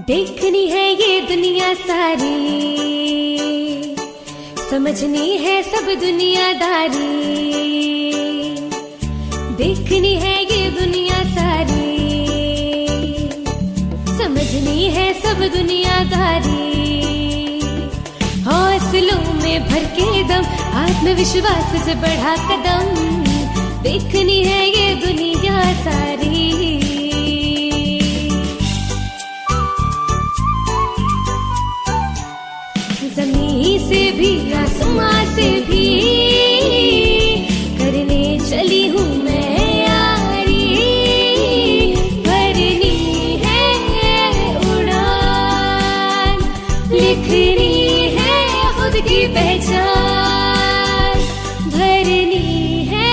देखनी है ये दुनिया सारी, समझनी है सब दुनियादारी। देखनी है ये दुनिया सारी, समझनी है सब दुनियादारी। हौसलों में भर के दम, आत्मविश्वास से बढ़ा कदम। देखनी है ये दुनिया सारी। ज़मीन से भी आसमां से भी करने चली हूँ मैं यारी। भरनी है उड़ान, लिखनी है खुद की पहचान। भरनी है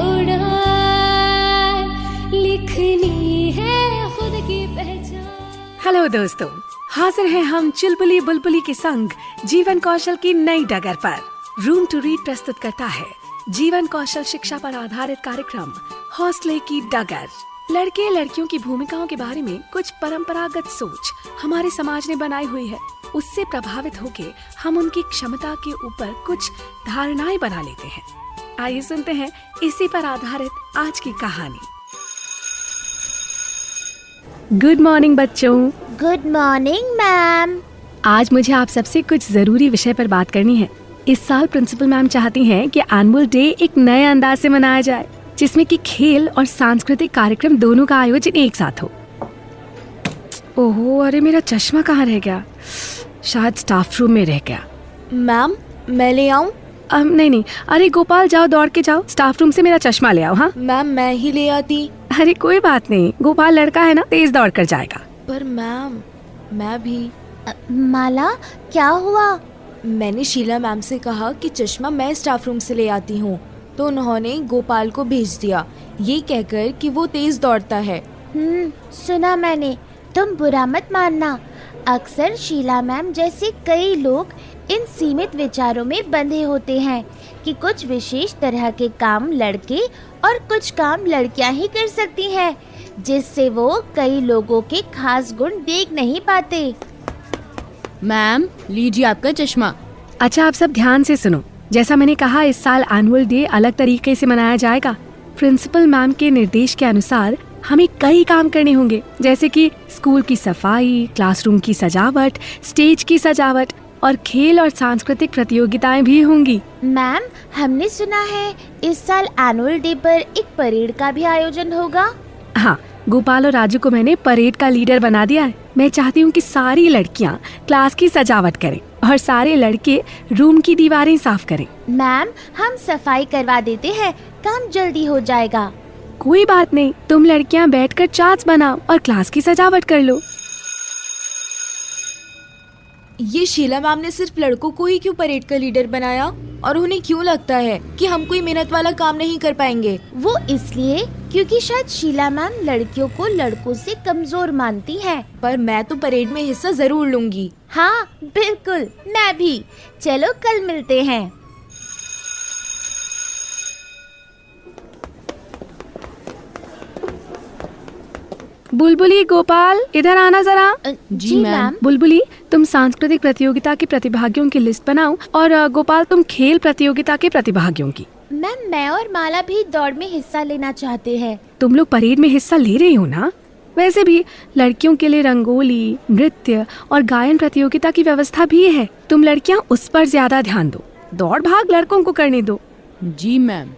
उड़ान, लिखनी है खुद की पहचान। हेलो दोस्तों, हाजिर हैं हम चुलबुली बुलबुली के संग जीवन कौशल की नई डगर पर। रूम टू रीड प्रस्तुत करता है जीवन कौशल शिक्षा पर आधारित कार्यक्रम हौसले की डगर। लड़के लड़कियों की भूमिकाओं के बारे में कुछ परंपरागत सोच हमारे समाज ने बनाई हुई है। उससे प्रभावित होके हम उनकी क्षमता के ऊपर कुछ धारणाएं बना लेते हैं। आइए सुनते हैं इसी पर आधारित आज की कहानी। गुड मॉर्निंग बच्चों। Good morning ma'am. आज मुझे आप सबसे कुछ जरूरी विषय पर बात करनी है। इस साल प्रिंसिपल मैम चाहती हैं कि एनुअल डे एक नए अंदाज से मनाया जाए, जिसमें कि खेल और सांस्कृतिक कार्यक्रम दोनों का आयोजन एक साथ हो। ओहो, अरे मेरा चश्मा कहाँ रह गया? शायद स्टाफ रूम में रह गया। मैम मैं ले आऊं? नहीं, अरे गोपाल जाओ, दौड़ के जाओ, स्टाफ रूम से मेरा चश्मा ले आओ। हाँ मैम मैं ही ले आती। अरे कोई बात नहीं, गोपाल लड़का है ना, तेज दौड़ कर जाएगा। पर मैम मैं भी। माला क्या हुआ? मैंने शीला मैम से कहा कि चश्मा मैं स्टाफ रूम से ले आती हूँ, तो उन्होंने गोपाल को भेज दिया ये कहकर कि वो तेज दौड़ता है। सुना मैंने, तुम बुरा मत मानना। अक्सर शीला मैम जैसे कई लोग इन सीमित विचारों में बंधे होते हैं कि कुछ विशेष तरह के काम लड़के और कुछ काम लड़कियां ही कर सकती हैं, जिससे वो कई लोगों के खास गुण देख नहीं पाते। मैम लीजिए आपका चश्मा। अच्छा, आप सब ध्यान से सुनो। जैसा मैंने कहा, इस साल एनुअल डे अलग तरीके से मनाया जाएगा। प्रिंसिपल मैम के निर्देश के अनुसार हमें कई काम करने होंगे, जैसे कि स्कूल की सफाई, क्लासरूम की सजावट, स्टेज की सजावट और खेल और सांस्कृतिक प्रतियोगिताएं भी होंगी। मैम हमने सुना है इस साल एनुअल डे पर एक परेड का भी आयोजन होगा। हाँ, गोपाल और राजू को मैंने परेड का लीडर बना दिया है। मैं चाहती हूँ कि सारी लड़कियाँ क्लास की सजावट करें और सारे लड़के रूम की दीवारें साफ करें। मैम हम सफाई करवा देते हैं, काम जल्दी हो जाएगा। कोई बात नहीं, तुम लड़कियाँ बैठकर चार्ट्स बनाओ और क्लास की सजावट कर लो। ये शीला मैम ने सिर्फ लड़कों को ही क्यों परेड का लीडर बनाया, और उन्हें क्यों लगता है कि हम कोई मेहनत वाला काम नहीं कर पाएंगे? वो इसलिए क्योंकि शायद शीला मैम लड़कियों को लड़कों से कमजोर मानती है। पर मैं तो परेड में हिस्सा जरूर लूंगी। हाँ बिल्कुल, मैं भी। चलो कल मिलते हैं। बुलबुली, गोपाल इधर आना जरा। जी मैम। बुलबुली, तुम सांस्कृतिक प्रतियोगिता के प्रतिभागियों की लिस्ट बनाओ और गोपाल तुम खेल प्रतियोगिता के प्रतिभागियों की। मैम मैं और माला भी दौड़ में हिस्सा लेना चाहते हैं। तुम लोग परेड में हिस्सा ले रही हो ना? वैसे भी लड़कियों के लिए रंगोली, नृत्य और गायन प्रतियोगिता की व्यवस्था भी है। तुम लड़कियां उस पर ज्यादा ध्यान दो, दौड़ भाग लड़कों को करने दो। जी मैम।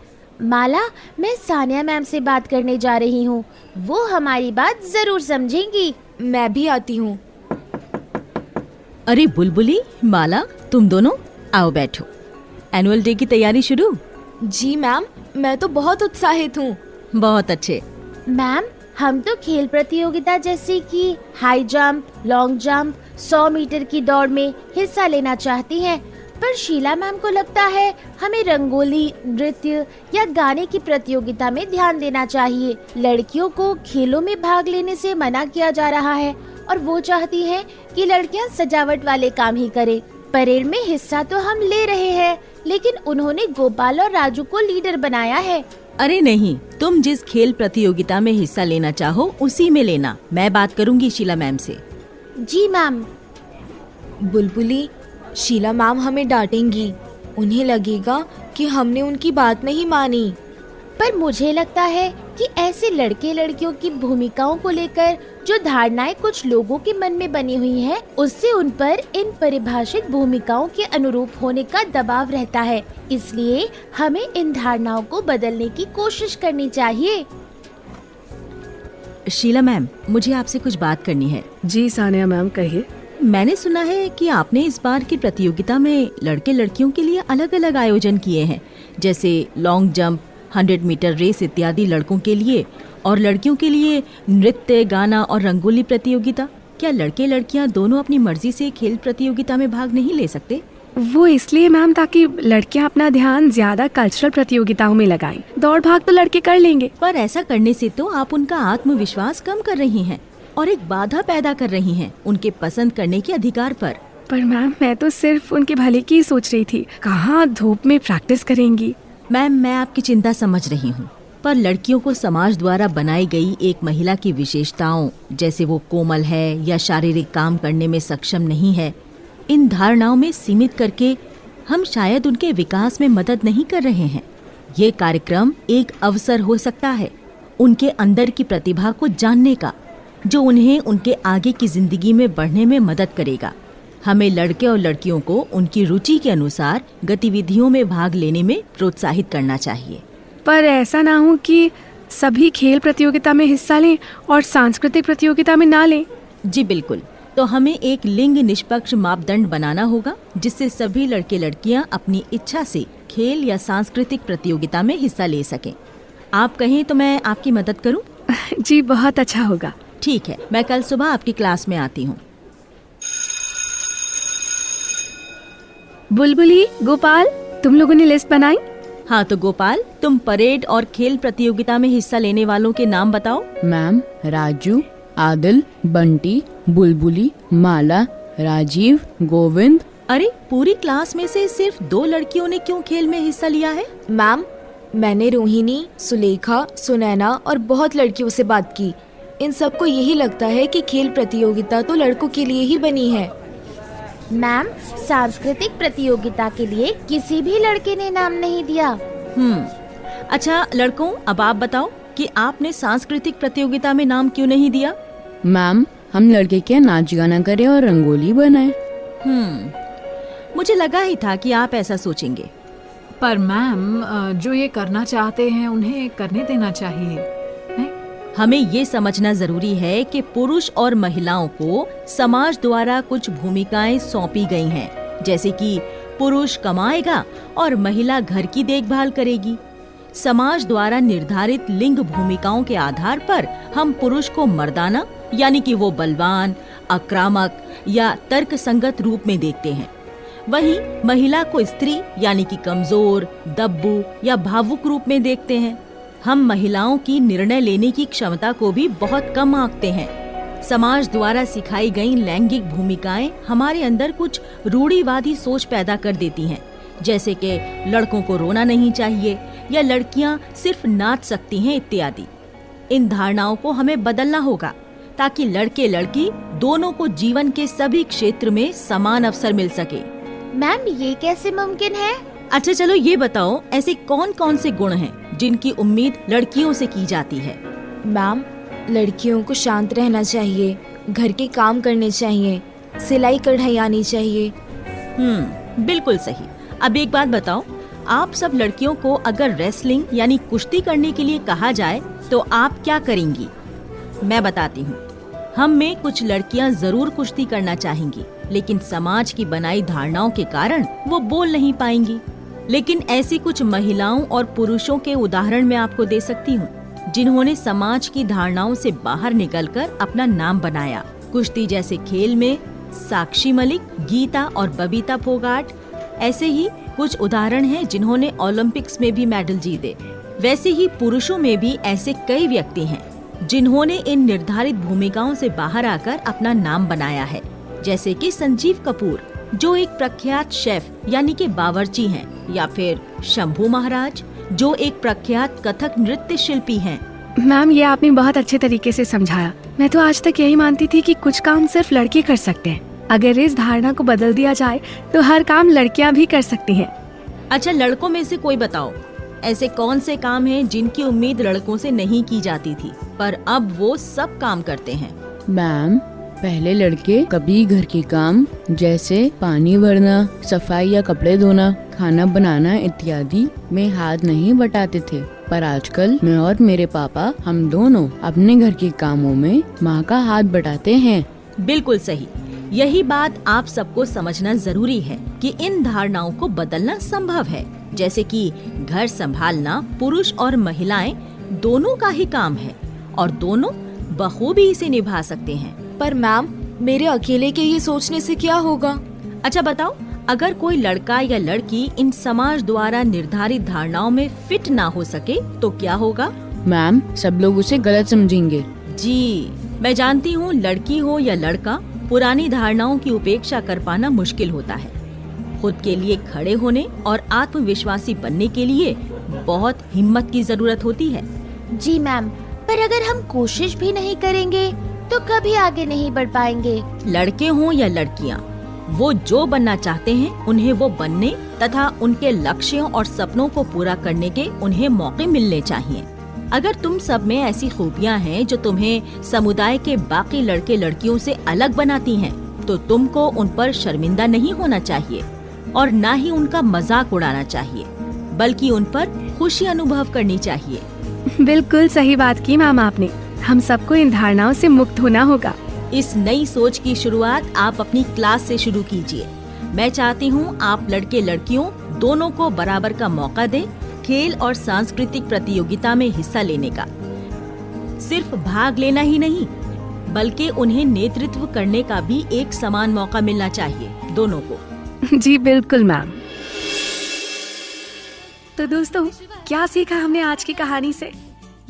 माला, मैं सानिया मैम से बात करने जा रही हूँ, वो हमारी बात जरूर समझेंगी। मैं भी आती हूँ। अरे बुलबुली, माला, तुम दोनों आओ बैठो। एनुअल डे की तैयारी शुरू? जी मैम, मैं तो बहुत उत्साहित हूँ। बहुत अच्छे। मैम हम तो खेल प्रतियोगिता जैसे कि high jump, long jump, 100 meter की दौड़ में हिस्सा लेना चाहती हैं, पर शीला मैम को लगता है हमें रंगोली, नृत्य या गाने की प्रतियोगिता में ध्यान देना चाहिए। लड़कियों को खेलों में भाग लेने से मना किया जा रहा है और वो चाहती हैं कि लड़कियां सजावट वाले काम ही करें। परेड में हिस्सा तो हम ले रहे हैं, लेकिन उन्होंने गोपाल और राजू को लीडर बनाया है। अरे नहीं, तुम जिस खेल प्रतियोगिता में हिस्सा लेना चाहो उसी में लेना। मैं बात करूंगी शीला मैम से। जी मैम। बुलबुली, शीला मैम हमें डांटेंगी। उन्हें लगेगा कि हमने उनकी बात नहीं मानी। पर मुझे लगता है कि ऐसे लड़के लड़कियों की भूमिकाओं को लेकर जो धारणाएं कुछ लोगों के मन में बनी हुई हैं, उससे उन पर इन परिभाषित भूमिकाओं के अनुरूप होने का दबाव रहता है। इसलिए हमें इन धारणाओं को बदलने की कोशिश करनी चाहिए। शीला मैम, मुझे आपसे कुछ बात करनी है। जी सानिया मैम, कहिए। मैंने सुना है कि आपने इस बार की प्रतियोगिता में लड़के लड़कियों के लिए अलग अलग आयोजन किए हैं, जैसे लॉन्ग जंप, 100 मीटर रेस इत्यादि लड़कों के लिए, और लड़कियों के लिए नृत्य, गाना और रंगोली प्रतियोगिता। क्या लड़के लड़कियां दोनों अपनी मर्जी से खेल प्रतियोगिता में भाग नहीं ले सकते? वो इसलिए मैम ताकि लड़कियां अपना ध्यान ज्यादा कल्चरल प्रतियोगिताओं में लगाएं। दौड़ भाग तो लड़के कर लेंगे। पर ऐसा करने से तो आप उनका आत्मविश्वास कम कर रही हैं और एक बाधा पैदा कर रही हैं उनके पसंद करने के अधिकार पर। पर मैम, मैं तो सिर्फ उनके भले की ही सोच रही थी। कहाँ धूप में प्रैक्टिस करेंगी। मैम, मैं आपकी चिंता समझ रही हूँ, पर लड़कियों को समाज द्वारा बनाई गई एक महिला की विशेषताओं, जैसे वो कोमल है या शारीरिक काम करने में सक्षम नहीं है, इन धारणाओं में सीमित करके हम शायद उनके विकास में मदद नहीं कर रहे हैं। ये कार्यक्रम एक अवसर हो सकता है उनके अंदर की प्रतिभा को जानने का, जो उन्हें उनके आगे की जिंदगी में बढ़ने में मदद करेगा। हमें लड़के और लड़कियों को उनकी रुचि के अनुसार गतिविधियों में भाग लेने में प्रोत्साहित करना चाहिए। पर ऐसा ना हो कि सभी खेल प्रतियोगिता में हिस्सा लें और सांस्कृतिक प्रतियोगिता में ना लें। जी बिल्कुल। तो हमें एक लिंग निष्पक्ष मापदंड बनाना होगा, जिससे सभी लड़के लड़कियां अपनी इच्छा से खेल या सांस्कृतिक प्रतियोगिता में हिस्सा ले सकें। आप कहें तो मैं आपकी मदद करूं? जी, बहुत अच्छा होगा। ठीक है, मैं कल सुबह आपकी क्लास में आती हूँ। बुलबुली, गोपाल, तुम लोगों ने लिस्ट बनाई? हाँ, तो गोपाल, तुम परेड और खेल प्रतियोगिता में हिस्सा लेने वालों के नाम बताओ। मैम, राजू, आदिल, बंटी, बुलबुली, माला, राजीव, गोविंद। अरे, पूरी क्लास में से सिर्फ 2 लड़कियों ने क्यों खेल में हिस्सा लिया है? मैम, मैंने रोहिणी, सुलेखा, सुनैना और बहुत लड़कियों से बात की। इन सबको यही लगता है कि खेल प्रतियोगिता तो लड़कों के लिए ही बनी है। मैम, सांस्कृतिक प्रतियोगिता के लिए किसी भी लड़के ने नाम नहीं दिया। अच्छा लड़कों, अब आप बताओ कि आपने सांस्कृतिक प्रतियोगिता में नाम क्यों नहीं दिया? मैम, हम लड़के क्या नाच गाना करें और रंगोली बनाएं। मुझे लगा ही था कि आप ऐसा सोचेंगे। पर मैम, जो ये करना चाहते हैं उन्हें करने देना चाहिए। हमें ये समझना जरूरी है कि पुरुष और महिलाओं को समाज द्वारा कुछ भूमिकाएं सौंपी गई हैं, जैसे कि पुरुष कमाएगा और महिला घर की देखभाल करेगी। समाज द्वारा निर्धारित लिंग भूमिकाओं के आधार पर हम पुरुष को मर्दाना, यानी कि वो बलवान, आक्रामक या तर्कसंगत रूप में देखते हैं। वहीं महिला को स्त्री, यानी कि कमजोर, दब्बू या भावुक रूप में देखते हैं। हम महिलाओं की निर्णय लेने की क्षमता को भी बहुत कम आंकते हैं। समाज द्वारा सिखाई गई लैंगिक भूमिकाएं हमारे अंदर कुछ रूढ़िवादी सोच पैदा कर देती हैं, जैसे कि लड़कों को रोना नहीं चाहिए या लड़कियां सिर्फ नाच सकती हैं इत्यादि। इन धारणाओं को हमें बदलना होगा ताकि लड़के लड़की दोनों को जीवन के सभी क्षेत्र में समान अवसर मिल सके। मैम, ये कैसे मुमकिन है? अच्छा चलो ये बताओ, ऐसे कौन कौन से गुण हैं जिनकी उम्मीद लड़कियों से की जाती है? मैम, लड़कियों को शांत रहना चाहिए, घर के काम करने चाहिए, सिलाई कढ़ाई आनी चाहिए। बिल्कुल सही। अब एक बात बताओ, आप सब लड़कियों को अगर रेसलिंग यानी कुश्ती करने के लिए कहा जाए तो आप क्या करेंगी? मैं बताती हूँ। हम में कुछ लड़कियाँ जरूर कुश्ती करना चाहेंगी, लेकिन समाज की बनाई धारणाओं के कारण वो बोल नहीं पाएंगी। लेकिन ऐसी कुछ महिलाओं और पुरुषों के उदाहरण मैं आपको दे सकती हूँ, जिन्होंने समाज की धारणाओं से बाहर निकलकर अपना नाम बनाया। कुश्ती जैसे खेल में साक्षी मलिक, गीता और बबीता फोगाट ऐसे ही कुछ उदाहरण हैं जिन्होंने ओलंपिक्स में भी मेडल जीते। वैसे ही पुरुषों में भी ऐसे कई व्यक्ति हैं जिन्होंने इन निर्धारित भूमिकाओं से बाहर आकर अपना नाम बनाया है, जैसे कि संजीव कपूर, जो एक प्रख्यात शेफ यानी कि बावर्ची हैं, या फिर शंभू महाराज, जो एक प्रख्यात कथक नृत्य शिल्पी हैं, मैम, ये आपने बहुत अच्छे तरीके से समझाया। मैं तो आज तक यही मानती थी कि कुछ काम सिर्फ लड़के कर सकते हैं। अगर इस धारणा को बदल दिया जाए तो हर काम लड़कियां भी कर सकती हैं। अच्छा, लड़कों में से कोई बताओ, ऐसे कौन से काम हैं जिनकी उम्मीद लड़कों से नहीं की जाती थी पर अब वो सब काम करते हैं? मैम, पहले लड़के कभी घर के काम जैसे पानी भरना, सफाई या कपड़े धोना, खाना बनाना इत्यादि में हाथ नहीं बटाते थे, पर आजकल मैं और मेरे पापा हम दोनों अपने घर के कामों में माँ का हाथ बटाते हैं। बिल्कुल सही। यही बात आप सबको समझना जरूरी है कि इन धारणाओं को बदलना संभव है। जैसे कि घर संभालना पुरुष और महिलाएं दोनों का ही काम है और दोनों बखूबी इसे निभा सकते हैं। पर मैम, मेरे अकेले के ये सोचने से क्या होगा? अच्छा बताओ, अगर कोई लड़का या लड़की इन समाज द्वारा निर्धारित धारणाओं में फिट ना हो सके तो क्या होगा? मैम, सब लोग उसे गलत समझेंगे। जी, मैं जानती हूँ लड़की हो या लड़का, पुरानी धारणाओं की उपेक्षा कर पाना मुश्किल होता है। खुद के लिए खड़े होने और आत्मविश्वासी बनने के लिए बहुत हिम्मत की जरूरत होती है। जी मैम, पर अगर हम कोशिश भी नहीं करेंगे तो कभी आगे नहीं बढ़ पाएंगे। लड़के हों या लड़कियां, वो जो बनना चाहते हैं उन्हें वो बनने तथा उनके लक्ष्यों और सपनों को पूरा करने के उन्हें मौके मिलने चाहिए। अगर तुम सब में ऐसी खूबियां हैं जो तुम्हें समुदाय के बाकी लड़के लड़कियों से अलग बनाती हैं, तो तुमको उन पर शर्मिंदा नहीं होना चाहिए और न ही उनका मजाक उड़ाना चाहिए, बल्कि उन पर खुशी अनुभव करनी चाहिए। बिल्कुल सही बात की मैम आपने। हम सबको इन धारणाओं से मुक्त होना होगा। इस नई सोच की शुरुआत आप अपनी क्लास से शुरू कीजिए। मैं चाहती हूँ आप लड़के लड़कियों दोनों को बराबर का मौका दें खेल और सांस्कृतिक प्रतियोगिता में हिस्सा लेने का। सिर्फ भाग लेना ही नहीं, बल्कि उन्हें नेतृत्व करने का भी एक समान मौका मिलना चाहिए दोनों को। जी बिल्कुल मैम। तो दोस्तों, क्या सीखा हमने आज की कहानी से?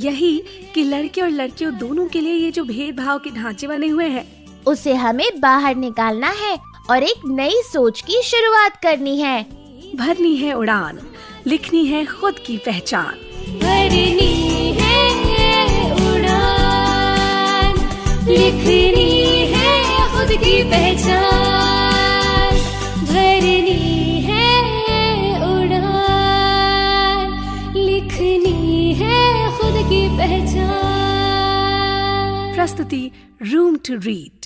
यही कि लड़के और लड़कियों दोनों के लिए ये जो भेदभाव के ढांचे बने हुए हैं, उसे हमें बाहर निकालना है और एक नई सोच की शुरुआत करनी है। भरनी है उड़ान, लिखनी है खुद की पहचान। भरनी है उड़ान, लिखनी है खुद की पहचान। भरनी है उड़ान, लिखनी है खुद की पहचान। प्रस्तुति रूम टू रीड।